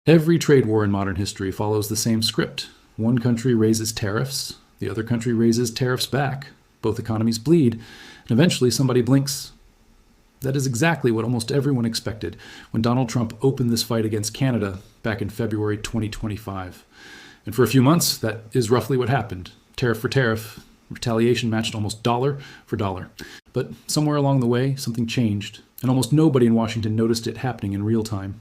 Every trade war in modern history follows the same script. One country raises tariffs, the other country raises tariffs back. Both economies bleed, and eventually somebody blinks. That is exactly what almost everyone expected when Donald Trump opened this fight against Canada back in February 2025. And for a few months, that is roughly what happened. Tariff for tariff, retaliation matched almost dollar for dollar. But somewhere along the way, something changed, and almost nobody in Washington noticed it happening in real time.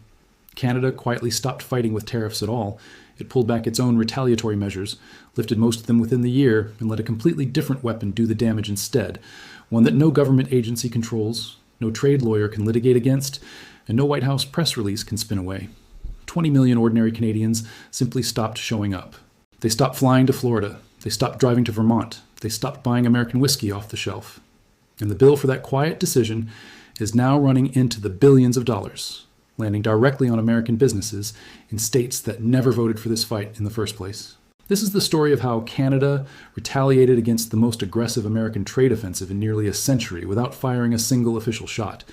Canada quietly stopped fighting with tariffs at all. It pulled back its own retaliatory measures, lifted most of them within the year, and let a completely different weapon do the damage instead. One that no government agency controls, no trade lawyer can litigate against, and no White House press release can spin away. 20 million ordinary Canadians simply stopped showing up. They stopped flying to Florida. They stopped driving to Vermont. They stopped buying American whiskey off the shelf. And the bill for that quiet decision is now running into the billions of dollars, landing directly on American businesses in states that never voted for this fight in the first place. This is the story of how Canada retaliated against the most aggressive American trade offensive in nearly a century without firing a single official shot,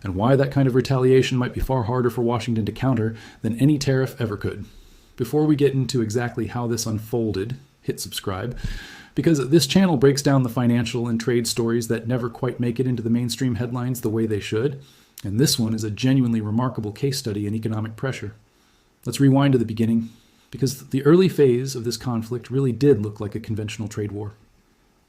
and why that kind of retaliation might be far harder for Washington to counter than any tariff ever could. Before we get into exactly how this unfolded, hit subscribe, because this channel breaks down the financial and trade stories that never quite make it into the mainstream headlines the way they should. And this one is a genuinely remarkable case study in economic pressure. Let's rewind to the beginning, because the early phase of this conflict really did look like a conventional trade war.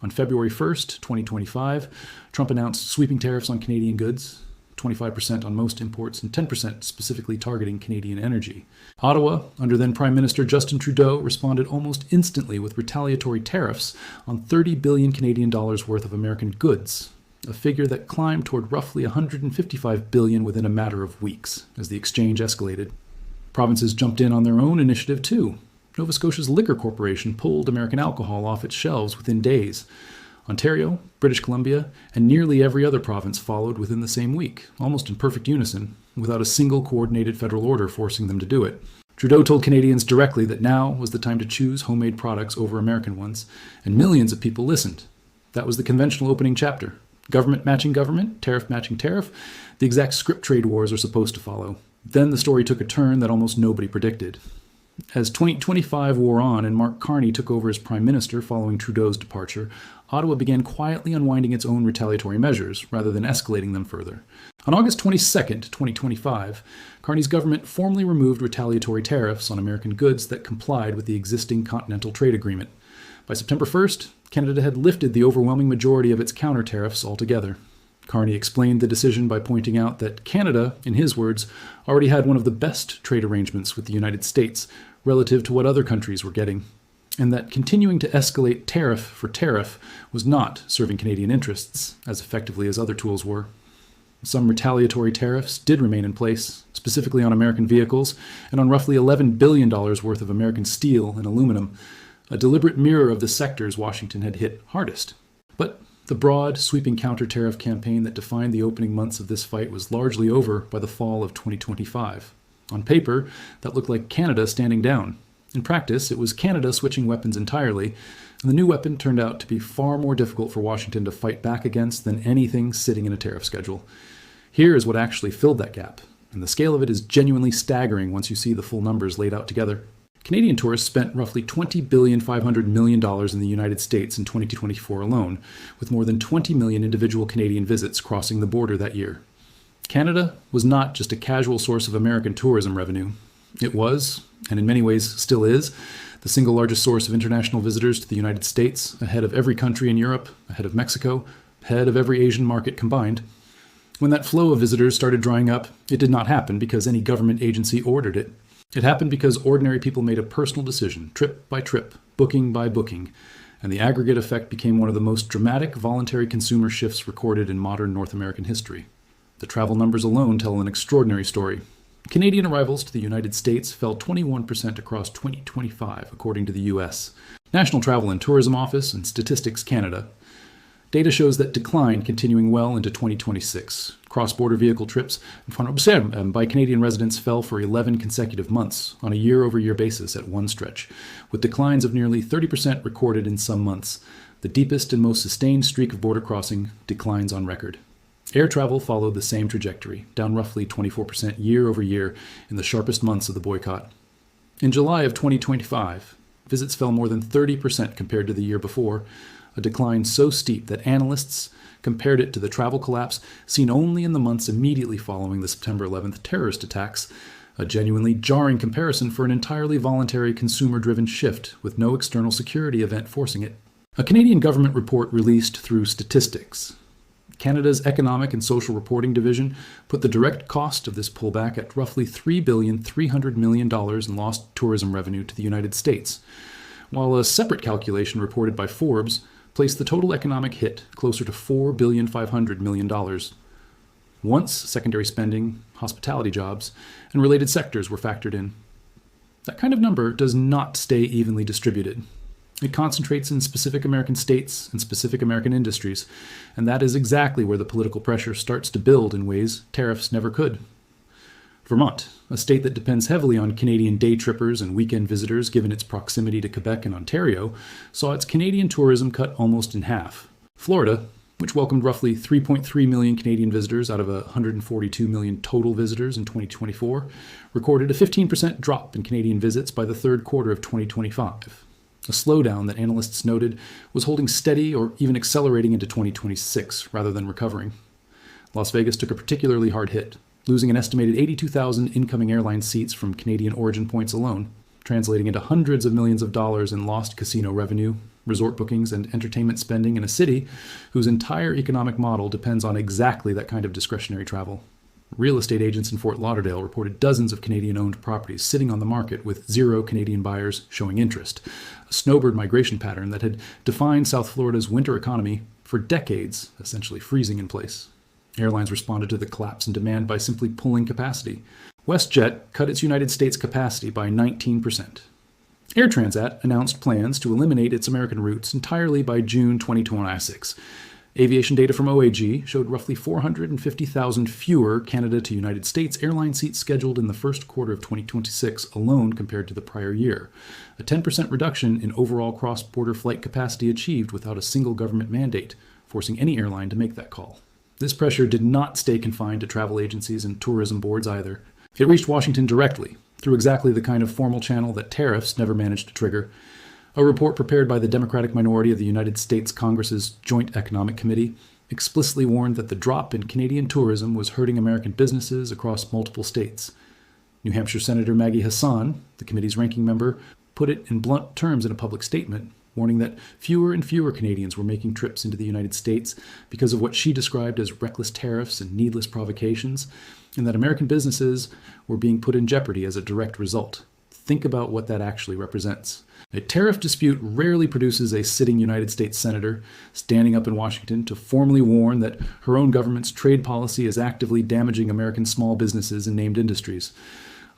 On February 1st, 2025, Trump announced sweeping tariffs on Canadian goods, 25% on most imports and 10% specifically targeting Canadian energy. Ottawa, under then Prime Minister Justin Trudeau, responded almost instantly with retaliatory tariffs on 30 billion Canadian dollars worth of American goods, a figure that climbed toward roughly 155 billion within a matter of weeks as the exchange escalated. Provinces jumped in on their own initiative too. Nova Scotia's Liquor Corporation pulled American alcohol off its shelves within days. Ontario, British Columbia, and nearly every other province followed within the same week, almost in perfect unison, without a single coordinated federal order forcing them to do it. Trudeau told Canadians directly that now was the time to choose homemade products over American ones, and millions of people listened. That was the conventional opening chapter. Government matching government, tariff matching tariff, the exact script trade wars are supposed to follow. Then the story took a turn that almost nobody predicted. As 2025 wore on and Mark Carney took over as Prime Minister following Trudeau's departure, Ottawa began quietly unwinding its own retaliatory measures rather than escalating them further. On August 22nd, 2025, Carney's government formally removed retaliatory tariffs on American goods that complied with the existing Continental Trade Agreement. By September 1st, Canada had lifted the overwhelming majority of its counter tariffs altogether. Carney explained the decision by pointing out that Canada, in his words, already had one of the best trade arrangements with the United States relative to what other countries were getting, and that continuing to escalate tariff for tariff was not serving Canadian interests as effectively as other tools were. Some retaliatory tariffs did remain in place, specifically on American vehicles and on roughly $11 billion worth of American steel and aluminum, a deliberate mirror of the sectors Washington had hit hardest. But the broad, sweeping counter-tariff campaign that defined the opening months of this fight was largely over by the fall of 2025. On paper, that looked like Canada standing down. In practice, it was Canada switching weapons entirely, and the new weapon turned out to be far more difficult for Washington to fight back against than anything sitting in a tariff schedule. Here is what actually filled that gap, and the scale of it is genuinely staggering once you see the full numbers laid out together. Canadian tourists spent roughly $20,500 million in the United States in 2024 alone, with more than 20 million individual Canadian visits crossing the border that year. Canada was not just a casual source of American tourism revenue. It was, and in many ways still is, the single largest source of international visitors to the United States, ahead of every country in Europe, ahead of Mexico, ahead of every Asian market combined. When that flow of visitors started drying up, it did not happen because any government agency ordered it. It happened because ordinary people made a personal decision, trip by trip, booking by booking, and the aggregate effect became one of the most dramatic voluntary consumer shifts recorded in modern North American history. The travel numbers alone tell an extraordinary story. Canadian arrivals to the United States fell 21% across 2025, according to the U.S. National Travel and Tourism Office and Statistics Canada. Data shows that decline continuing well into 2026. Cross-border vehicle trips by Canadian residents fell for 11 consecutive months on a year-over-year basis at one stretch, with declines of nearly 30% recorded in some months, the deepest and most sustained streak of border crossing declines on record. Air travel followed the same trajectory, down roughly 24% year over year in the sharpest months of the boycott. In July of 2025, visits fell more than 30% compared to the year before, a decline so steep that analysts compared it to the travel collapse seen only in the months immediately following the September 11th terrorist attacks, a genuinely jarring comparison for an entirely voluntary consumer-driven shift with no external security event forcing it. A Canadian government report released through Statistics, Canada's Economic and Social Reporting Division, put the direct cost of this pullback at roughly $3.3 billion in lost tourism revenue to the United States, while a separate calculation reported by Forbes placed the total economic hit closer to $4.5 billion. Once secondary spending, hospitality jobs, and related sectors were factored in. That kind of number does not stay evenly distributed. It concentrates in specific American states and specific American industries, and that is exactly where the political pressure starts to build in ways tariffs never could. Vermont, a state that depends heavily on Canadian day trippers and weekend visitors given its proximity to Quebec and Ontario, saw its Canadian tourism cut almost in half. Florida, which welcomed roughly 3.3 million Canadian visitors out of 142 million total visitors in 2024, recorded a 15% drop in Canadian visits by the third quarter of 2025. A slowdown that analysts noted was holding steady or even accelerating into 2026 rather than recovering. Las Vegas took a particularly hard hit, losing an estimated 82,000 incoming airline seats from Canadian origin points alone, translating into hundreds of millions of dollars in lost casino revenue, resort bookings, and entertainment spending in a city whose entire economic model depends on exactly that kind of discretionary travel. Real estate agents in Fort Lauderdale reported dozens of Canadian-owned properties sitting on the market with zero Canadian buyers showing interest, a snowbird migration pattern that had defined South Florida's winter economy for decades, essentially freezing in place. Airlines responded to the collapse in demand by simply pulling capacity. WestJet cut its United States capacity by 19%. Air Transat announced plans to eliminate its American routes entirely by June 2026. Aviation data from OAG showed roughly 450,000 fewer Canada to United States airline seats scheduled in the first quarter of 2026 alone compared to the prior year, a 10% reduction in overall cross-border flight capacity achieved without a single government mandate, forcing any airline to make that call. This pressure did not stay confined to travel agencies and tourism boards either. It reached Washington directly, through exactly the kind of formal channel that tariffs never managed to trigger. A report prepared by the Democratic minority of the United States Congress's Joint Economic Committee explicitly warned that the drop in Canadian tourism was hurting American businesses across multiple states. New Hampshire Senator Maggie Hassan, the committee's ranking member, put it in blunt terms in a public statement, warning that fewer and fewer Canadians were making trips into the United States because of what she described as reckless tariffs and needless provocations, and that American businesses were being put in jeopardy as a direct result. Think about what that actually represents. A tariff dispute rarely produces a sitting United States senator standing up in Washington to formally warn that her own government's trade policy is actively damaging American small businesses and named industries.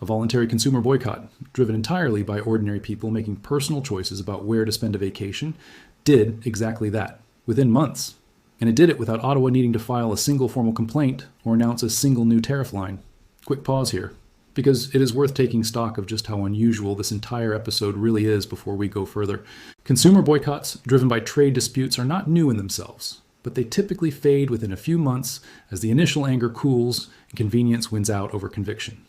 A voluntary consumer boycott, driven entirely by ordinary people making personal choices about where to spend a vacation, did exactly that, within months. And it did it without Ottawa needing to file a single formal complaint or announce a single new tariff line. Quick pause here, because it is worth taking stock of just how unusual this entire episode really is before we go further. Consumer boycotts driven by trade disputes are not new in themselves, but they typically fade within a few months as the initial anger cools and convenience wins out over conviction.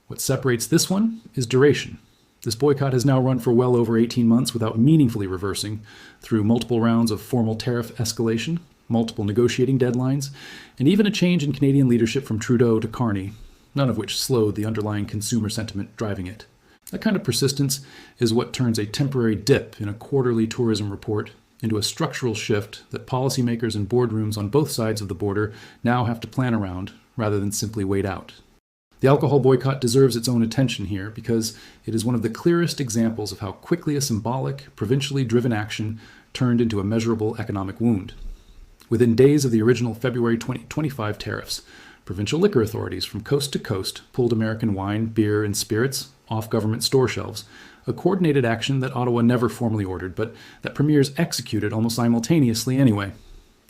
What separates this one is duration. This boycott has now run for well over 18 months without meaningfully reversing, through multiple rounds of formal tariff escalation, multiple negotiating deadlines, and even a change in Canadian leadership from Trudeau to Carney, none of which slowed the underlying consumer sentiment driving it. That kind of persistence is what turns a temporary dip in a quarterly tourism report into a structural shift that policymakers and boardrooms on both sides of the border now have to plan around rather than simply wait out. The alcohol boycott deserves its own attention here because it is one of the clearest examples of how quickly a symbolic, provincially driven action turned into a measurable economic wound. Within days of the original February 2025 tariffs, provincial liquor authorities from coast to coast pulled American wine, beer, and spirits off government store shelves, a coordinated action that Ottawa never formally ordered, but that premiers executed almost simultaneously anyway.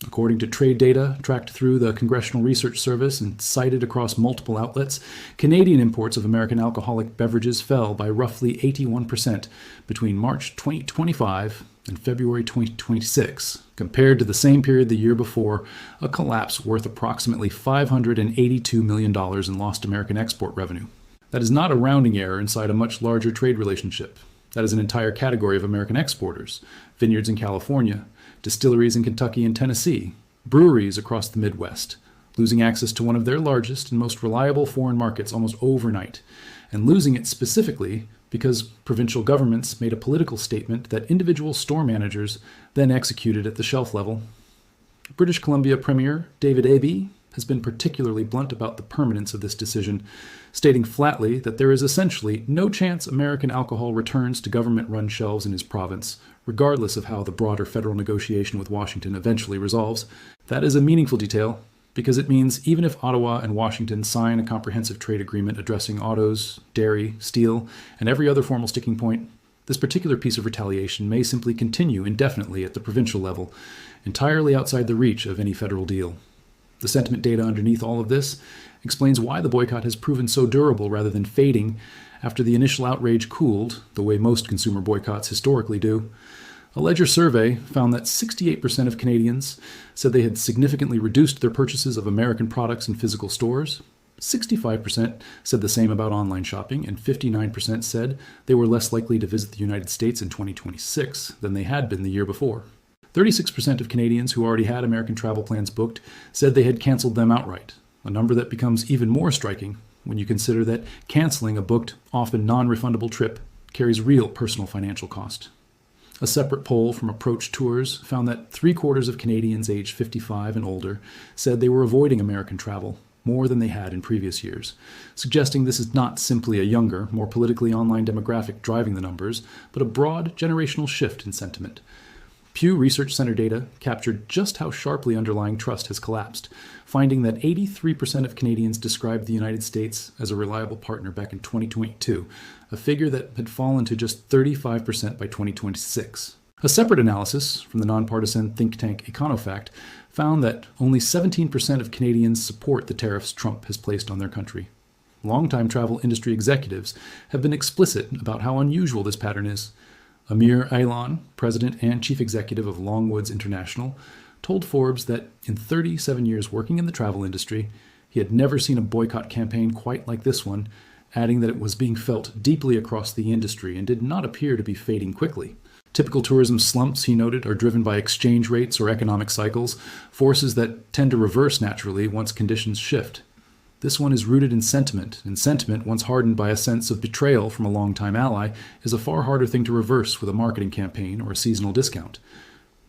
According to trade data tracked through the Congressional Research Service and cited across multiple outlets, Canadian imports of American alcoholic beverages fell by roughly 81% between March 2025 and February 2026, compared to the same period the year before, a collapse worth approximately $582 million in lost American export revenue. That is not a rounding error inside a much larger trade relationship. That is an entire category of American exporters: vineyards in California, distilleries in Kentucky and Tennessee, breweries across the Midwest, losing access to one of their largest and most reliable foreign markets almost overnight, and losing it specifically because provincial governments made a political statement that individual store managers then executed at the shelf level. British Columbia Premier David Eby has been particularly blunt about the permanence of this decision, stating flatly that there is essentially no chance American alcohol returns to government-run shelves in his province, regardless of how the broader federal negotiation with Washington eventually resolves. That is a meaningful detail, because it means even if Ottawa and Washington sign a comprehensive trade agreement addressing autos, dairy, steel, and every other formal sticking point, this particular piece of retaliation may simply continue indefinitely at the provincial level, entirely outside the reach of any federal deal. The sentiment data underneath all of this explains why the boycott has proven so durable rather than fading after the initial outrage cooled, the way most consumer boycotts historically do. A Ledger survey found that 68% of Canadians said they had significantly reduced their purchases of American products in physical stores. 65% said the same about online shopping, and 59% said they were less likely to visit the United States in 2026 than they had been the year before. 36% of Canadians who already had American travel plans booked said they had canceled them outright, a number that becomes even more striking when you consider that canceling a booked, often non-refundable trip carries real personal financial cost. A separate poll from Approach Tours found that 3/4 of Canadians aged 55 and older said they were avoiding American travel more than they had in previous years, suggesting this is not simply a younger, more politically online demographic driving the numbers, but a broad generational shift in sentiment. Pew Research Center data captured just how sharply underlying trust has collapsed, finding that 83% of Canadians described the United States as a reliable partner back in 2022, a figure that had fallen to just 35% by 2026. A separate analysis from the nonpartisan think tank EconoFact found that only 17% of Canadians support the tariffs Trump has placed on their country. Longtime travel industry executives have been explicit about how unusual this pattern is. Amir Ailon, president and chief executive of Longwoods International, told Forbes that in 37 years working in the travel industry, he had never seen a boycott campaign quite like this one, adding that it was being felt deeply across the industry and did not appear to be fading quickly. Typical tourism slumps, he noted, are driven by exchange rates or economic cycles, forces that tend to reverse naturally once conditions shift. This one is rooted in sentiment, and sentiment, once hardened by a sense of betrayal from a longtime ally, is a far harder thing to reverse with a marketing campaign or a seasonal discount.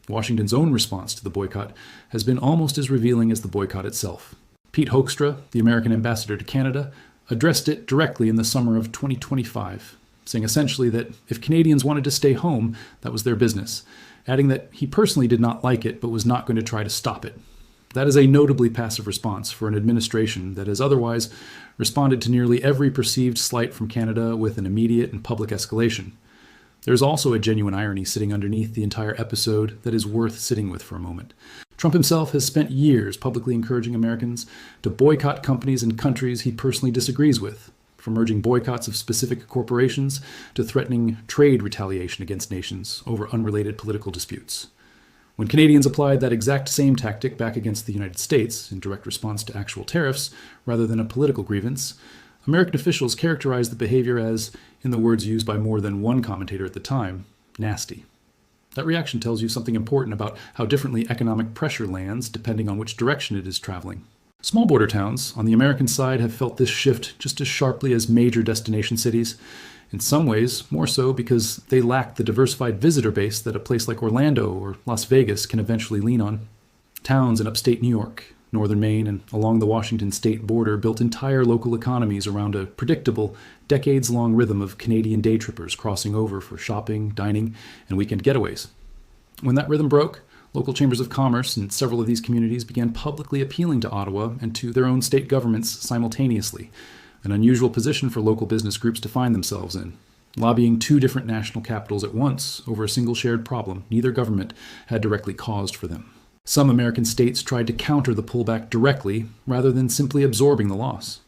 Washington's own response to the boycott has been almost as revealing as the boycott itself. Pete Hoekstra, the American ambassador to Canada, addressed it directly in the summer of 2025, saying essentially that if Canadians wanted to stay home, that was their business, adding that he personally did not like it but was not going to try to stop it. That is a notably passive response for an administration that has otherwise responded to nearly every perceived slight from Canada with an immediate and public escalation. There is also a genuine irony sitting underneath the entire episode that is worth sitting with for a moment. Trump himself has spent years publicly encouraging Americans to boycott companies and countries he personally disagrees with, from urging boycotts of specific corporations to threatening trade retaliation against nations over unrelated political disputes. When Canadians applied that exact same tactic back against the United States in direct response to actual tariffs rather than a political grievance, American officials characterized the behavior as, in the words used by more than one commentator at the time, nasty. That reaction tells you something important about how differently economic pressure lands depending on which direction it is traveling. Small border towns on the American side have felt this shift just as sharply as major destination cities, in some ways more so because they lack the diversified visitor base that a place like Orlando or Las Vegas can eventually lean on. Towns in upstate New York, northern Maine, and along the Washington state border built entire local economies around a predictable, decades-long rhythm of Canadian day trippers crossing over for shopping, dining, and weekend getaways. When that rhythm broke, local chambers of commerce in several of these communities began publicly appealing to Ottawa and to their own state governments simultaneously, an unusual position for local business groups to find themselves in, lobbying two different national capitals at once over a single shared problem neither government had directly caused for them. Some American states tried to counter the pullback directly rather than simply absorbing the loss.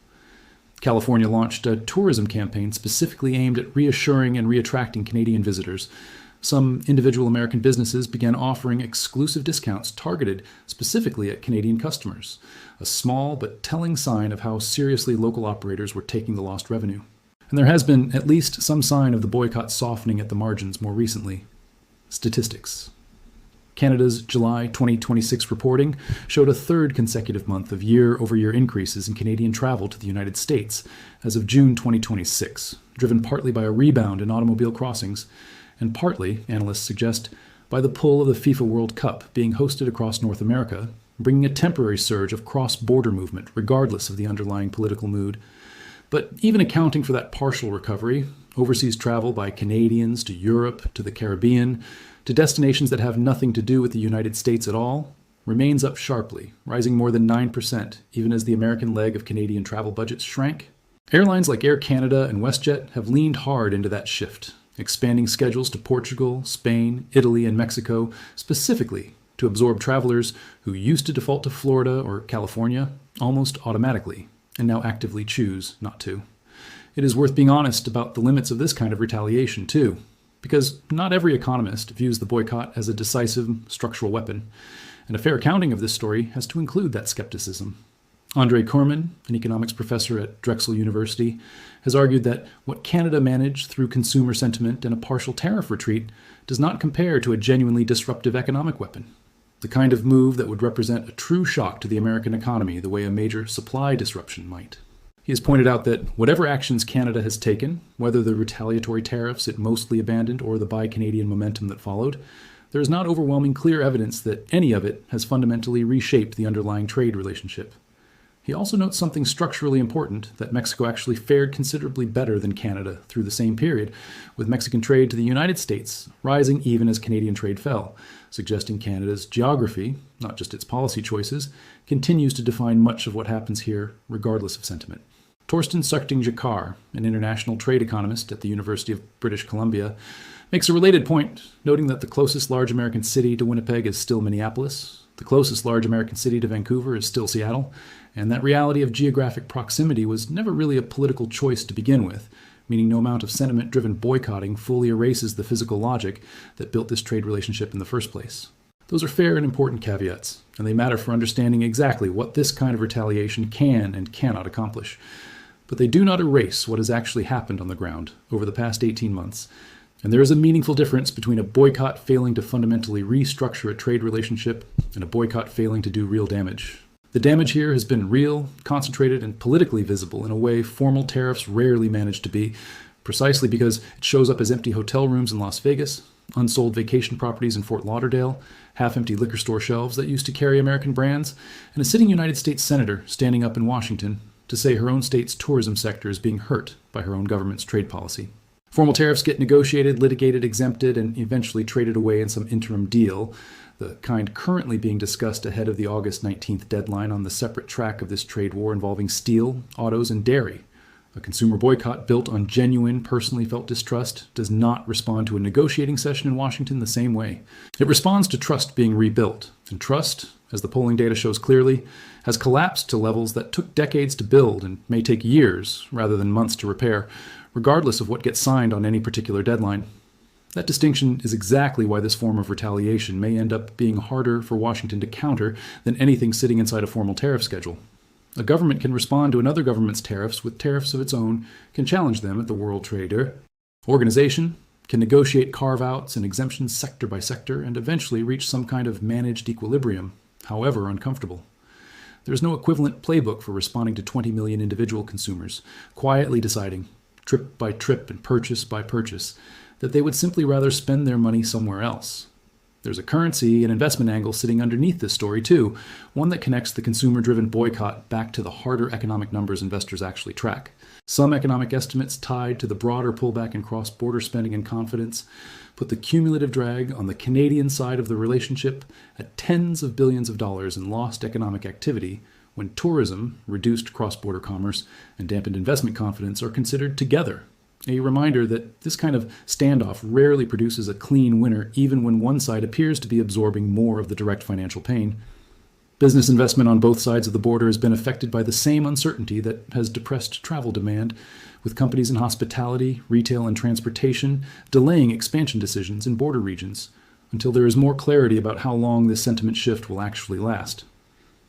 California launched a tourism campaign specifically aimed at reassuring and reattracting Canadian visitors. Some individual American businesses began offering exclusive discounts targeted specifically at Canadian customers, a small but telling sign of how seriously local operators were taking the lost revenue. And there has been at least some sign of the boycott softening at the margins more recently. Statistics. Canada's July 2026 reporting showed a third consecutive month of year-over-year increases in Canadian travel to the United States as of June 2026, driven partly by a rebound in automobile crossings, and partly, analysts suggest, by the pull of the FIFA World Cup being hosted across North America, bringing a temporary surge of cross-border movement regardless of the underlying political mood. But even accounting for that partial recovery, overseas travel by Canadians to Europe, to the Caribbean, to destinations that have nothing to do with the United States at all, remains up sharply, rising more than 9%, even as the American leg of Canadian travel budgets shrank. Airlines like Air Canada and WestJet have leaned hard into that shift, expanding schedules to Portugal, Spain, Italy, and Mexico, specifically to absorb travelers who used to default to Florida or California almost automatically, and now actively choose not to. It is worth being honest about the limits of this kind of retaliation, too, because not every economist views the boycott as a decisive structural weapon, and a fair accounting of this story has to include that skepticism. Andre Korman, an economics professor at Drexel University, has argued that what Canada managed through consumer sentiment and a partial tariff retreat does not compare to a genuinely disruptive economic weapon, the kind of move that would represent a true shock to the American economy the way a major supply disruption might. He has pointed out that whatever actions Canada has taken, whether the retaliatory tariffs it mostly abandoned or the Buy Canadian momentum that followed, there is not overwhelming clear evidence that any of it has fundamentally reshaped the underlying trade relationship. He also notes something structurally important, that Mexico actually fared considerably better than Canada through the same period, with Mexican trade to the United States rising even as Canadian trade fell, suggesting Canada's geography, not just its policy choices, continues to define much of what happens here, regardless of sentiment. Torsten Sachting-Jakar, an international trade economist at the University of British Columbia, makes a related point, noting that the closest large American city to Winnipeg is still Minneapolis, the closest large American city to Vancouver is still Seattle, and that reality of geographic proximity was never really a political choice to begin with, meaning no amount of sentiment-driven boycotting fully erases the physical logic that built this trade relationship in the first place. Those are fair and important caveats, and they matter for understanding exactly what this kind of retaliation can and cannot accomplish. But they do not erase what has actually happened on the ground over the past 18 months, and there is a meaningful difference between a boycott failing to fundamentally restructure a trade relationship and a boycott failing to do real damage. The damage here has been real, concentrated, and politically visible in a way formal tariffs rarely manage to be, precisely because it shows up as empty hotel rooms in Las Vegas, unsold vacation properties in Fort Lauderdale, half-empty liquor store shelves that used to carry American brands, and a sitting United States senator standing up in Washington to say her own state's tourism sector is being hurt by her own government's trade policy. Formal tariffs get negotiated, litigated, exempted, and eventually traded away in some interim deal, the kind currently being discussed ahead of the August 19th deadline on the separate track of this trade war involving steel, autos, and dairy. A consumer boycott built on genuine, personally felt distrust does not respond to a negotiating session in Washington the same way. It responds to trust being rebuilt, and trust, as the polling data shows clearly, has collapsed to levels that took decades to build and may take years rather than months to repair, regardless of what gets signed on any particular deadline. That distinction is exactly why this form of retaliation may end up being harder for Washington to counter than anything sitting inside a formal tariff schedule. A government can respond to another government's tariffs with tariffs of its own, can challenge them at the World Trade Organization, can negotiate carve-outs and exemptions sector by sector, and eventually reach some kind of managed equilibrium, however uncomfortable. There is no equivalent playbook for responding to 20 million individual consumers, quietly deciding, trip by trip and purchase by purchase, that they would simply rather spend their money somewhere else. There's a currency and investment angle sitting underneath this story, too, one that connects the consumer-driven boycott back to the harder economic numbers investors actually track. Some economic estimates tied to the broader pullback in cross-border spending and confidence put the cumulative drag on the Canadian side of the relationship at tens of billions of dollars in lost economic activity when tourism, reduced cross-border commerce, and dampened investment confidence are considered together. A reminder that this kind of standoff rarely produces a clean winner, even when one side appears to be absorbing more of the direct financial pain. Business investment on both sides of the border has been affected by the same uncertainty that has depressed travel demand, with companies in hospitality, retail, and transportation delaying expansion decisions in border regions until there is more clarity about how long this sentiment shift will actually last.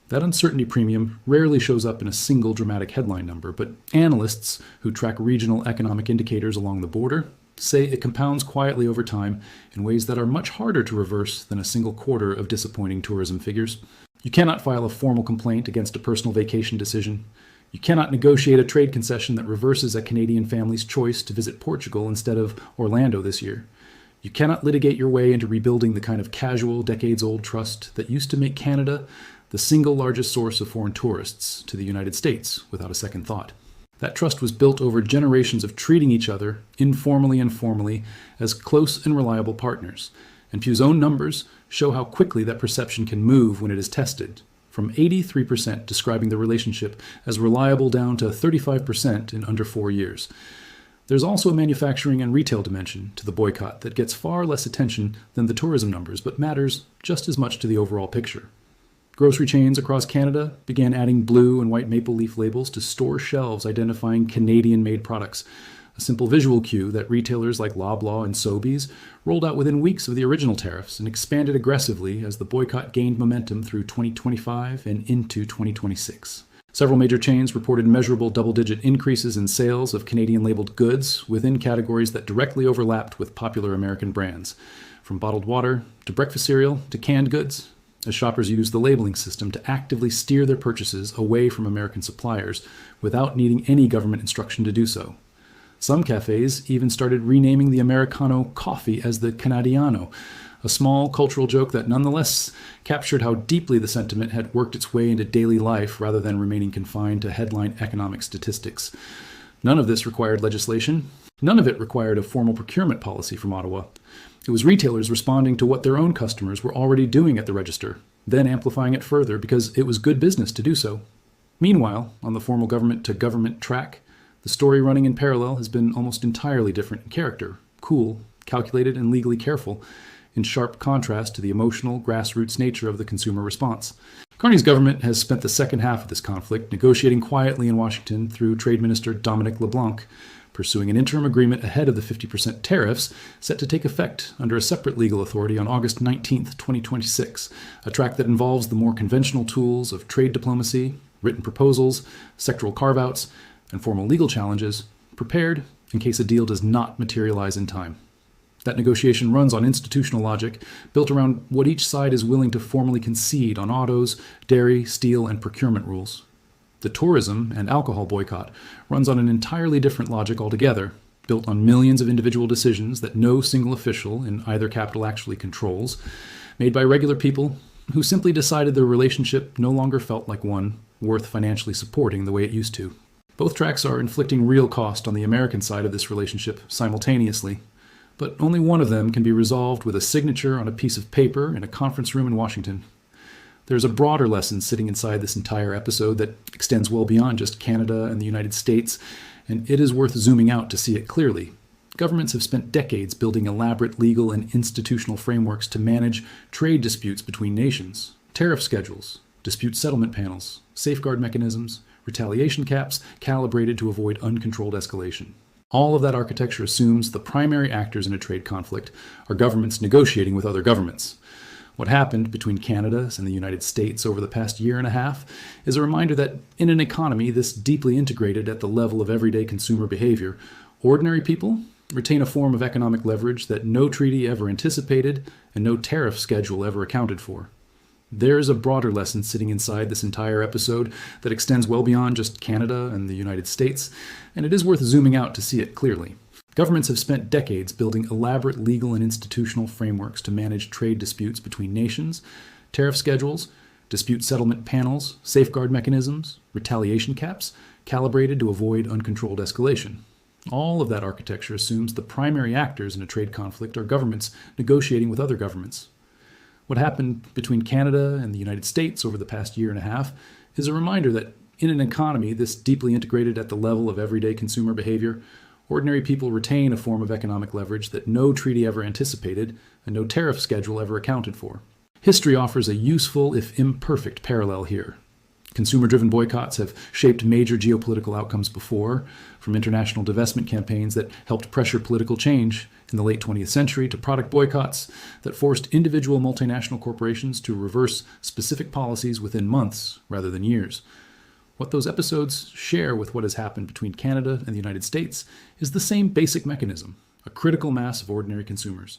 That uncertainty premium rarely shows up in a single dramatic headline number, but analysts who track regional economic indicators along the border say it compounds quietly over time in ways that are much harder to reverse than a single quarter of disappointing tourism figures. You cannot file a formal complaint against a personal vacation decision. You cannot negotiate a trade concession that reverses a Canadian family's choice to visit Portugal instead of Orlando this year. You cannot litigate your way into rebuilding the kind of casual, decades-old trust that used to make Canada the single largest source of foreign tourists to the United States without a second thought. That trust was built over generations of treating each other, informally and formally, as close and reliable partners. And Pew's own numbers show how quickly that perception can move when it is tested, from 83% describing the relationship as reliable down to 35% in under 4 years. There's also a manufacturing and retail dimension to the boycott that gets far less attention than the tourism numbers, but matters just as much to the overall picture. Grocery chains across Canada began adding blue and white maple leaf labels to store shelves identifying Canadian-made products, a simple visual cue that retailers like Loblaw and Sobeys rolled out within weeks of the original tariffs and expanded aggressively as the boycott gained momentum through 2025 and into 2026. Several major chains reported measurable double-digit increases in sales of Canadian-labeled goods within categories that directly overlapped with popular American brands, from bottled water to breakfast cereal to canned goods, as shoppers used the labeling system to actively steer their purchases away from American suppliers without needing any government instruction to do so. Some cafes even started renaming the Americano coffee as the Canadiano, a small cultural joke that nonetheless captured how deeply the sentiment had worked its way into daily life rather than remaining confined to headline economic statistics. None of this required legislation. None of it required a formal procurement policy from Ottawa. It was retailers responding to what their own customers were already doing at the register, then amplifying it further because it was good business to do so. Meanwhile, on the formal government-to-government track, the story running in parallel has been almost entirely different in character, cool, calculated, and legally careful, in sharp contrast to the emotional, grassroots nature of the consumer response. Carney's government has spent the second half of this conflict negotiating quietly in Washington through Trade Minister Dominic LeBlanc, pursuing an interim agreement ahead of the 50% tariffs set to take effect under a separate legal authority on August 19, 2026, a track that involves the more conventional tools of trade diplomacy, written proposals, sectoral carve-outs, and formal legal challenges, prepared in case a deal does not materialize in time. That negotiation runs on institutional logic, built around what each side is willing to formally concede on autos, dairy, steel, and procurement rules. The tourism and alcohol boycott runs on an entirely different logic altogether, built on millions of individual decisions that no single official in either capital actually controls, made by regular people who simply decided their relationship no longer felt like one worth financially supporting the way it used to. Both tracks are inflicting real cost on the American side of this relationship simultaneously, but only one of them can be resolved with a signature on a piece of paper in a conference room in Washington. There's a broader lesson sitting inside this entire episode that extends well beyond just Canada and the United States, and it is worth zooming out to see it clearly. Governments have spent decades building elaborate legal and institutional frameworks to manage trade disputes between nations, tariff schedules, dispute settlement panels, safeguard mechanisms, retaliation caps calibrated to avoid uncontrolled escalation. All of that architecture assumes the primary actors in a trade conflict are governments negotiating with other governments. What happened between Canada and the United States over the past year and a half is a reminder that in an economy this deeply integrated at the level of everyday consumer behavior, ordinary people retain a form of economic leverage that no treaty ever anticipated and no tariff schedule ever accounted for. There is a broader lesson sitting inside this entire episode that extends well beyond just Canada and the United States, and it is worth zooming out to see it clearly. Governments have spent decades building elaborate legal and institutional frameworks to manage trade disputes between nations, tariff schedules, dispute settlement panels, safeguard mechanisms, retaliation caps, calibrated to avoid uncontrolled escalation. All of that architecture assumes the primary actors in a trade conflict are governments negotiating with other governments. What happened between Canada and the United States over the past year and a half is a reminder that in an economy this deeply integrated at the level of everyday consumer behavior, Ordinary people retain a form of economic leverage that no treaty ever anticipated and no tariff schedule ever accounted for. History offers a useful, if imperfect, parallel here. Consumer-driven boycotts have shaped major geopolitical outcomes before, from international divestment campaigns that helped pressure political change in the late 20th century to product boycotts that forced individual multinational corporations to reverse specific policies within months rather than years. What those episodes share with what has happened between Canada and the United States is the same basic mechanism, a critical mass of ordinary consumers,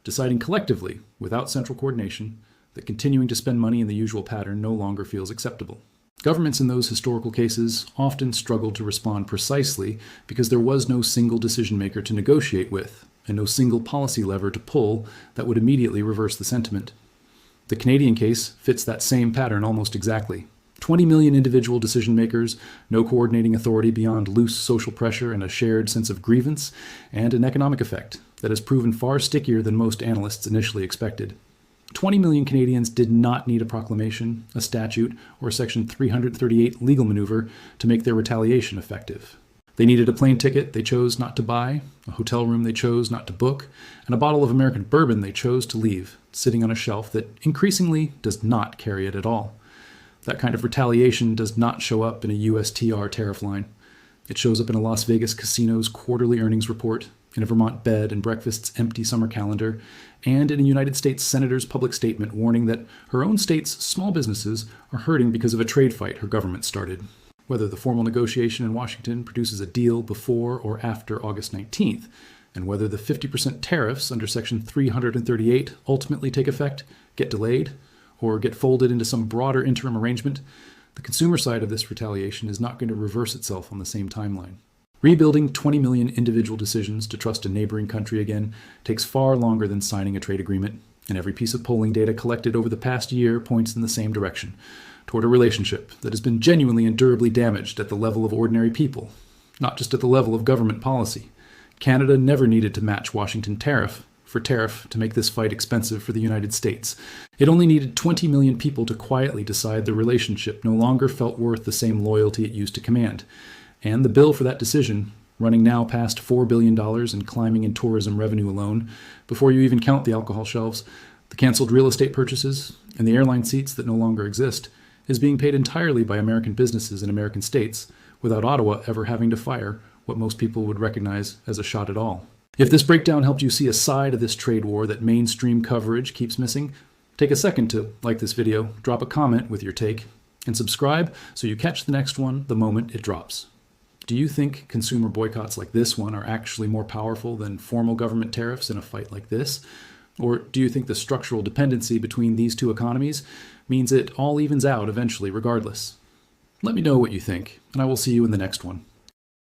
deciding collectively, without central coordination, that continuing to spend money in the usual pattern no longer feels acceptable. Governments in those historical cases often struggled to respond precisely because there was no single decision maker to negotiate with and no single policy lever to pull that would immediately reverse the sentiment. The Canadian case fits that same pattern almost exactly. 20 million individual decision makers, no coordinating authority beyond loose social pressure and a shared sense of grievance, and an economic effect that has proven far stickier than most analysts initially expected. 20 million Canadians did not need a proclamation, a statute, or a Section 338 legal maneuver to make their retaliation effective. They needed a plane ticket they chose not to buy, a hotel room they chose not to book, and a bottle of American bourbon they chose to leave, sitting on a shelf that increasingly does not carry it at all. That kind of retaliation does not show up in a USTR tariff line. It shows up in a Las Vegas casino's quarterly earnings report, in a Vermont bed and breakfast's empty summer calendar, and in a United States senator's public statement warning that her own state's small businesses are hurting because of a trade fight her government started. Whether the formal negotiation in Washington produces a deal before or after August 19th, and whether the 50% tariffs under Section 338 ultimately take effect, get delayed, or get folded into some broader interim arrangement, the consumer side of this retaliation is not going to reverse itself on the same timeline. Rebuilding 20 million individual decisions to trust a neighboring country again takes far longer than signing a trade agreement, and every piece of polling data collected over the past year points in the same direction, toward a relationship that has been genuinely and durably damaged at the level of ordinary people, not just at the level of government policy. Canada never needed to match Washington tariff for tariff to make this fight expensive for the United States. It only needed 20 million people to quietly decide the relationship no longer felt worth the same loyalty it used to command. And the bill for that decision, running now past $4 billion and climbing in tourism revenue alone, before you even count the alcohol shelves, the canceled real estate purchases, and the airline seats that no longer exist, is being paid entirely by American businesses in American states, without Ottawa ever having to fire what most people would recognize as a shot at all. If this breakdown helped you see a side of this trade war that mainstream coverage keeps missing, take a second to like this video, drop a comment with your take, and subscribe so you catch the next one the moment it drops. Do you think consumer boycotts like this one are actually more powerful than formal government tariffs in a fight like this? Or do you think the structural dependency between these two economies means it all evens out eventually regardless? Let me know what you think, and I will see you in the next one.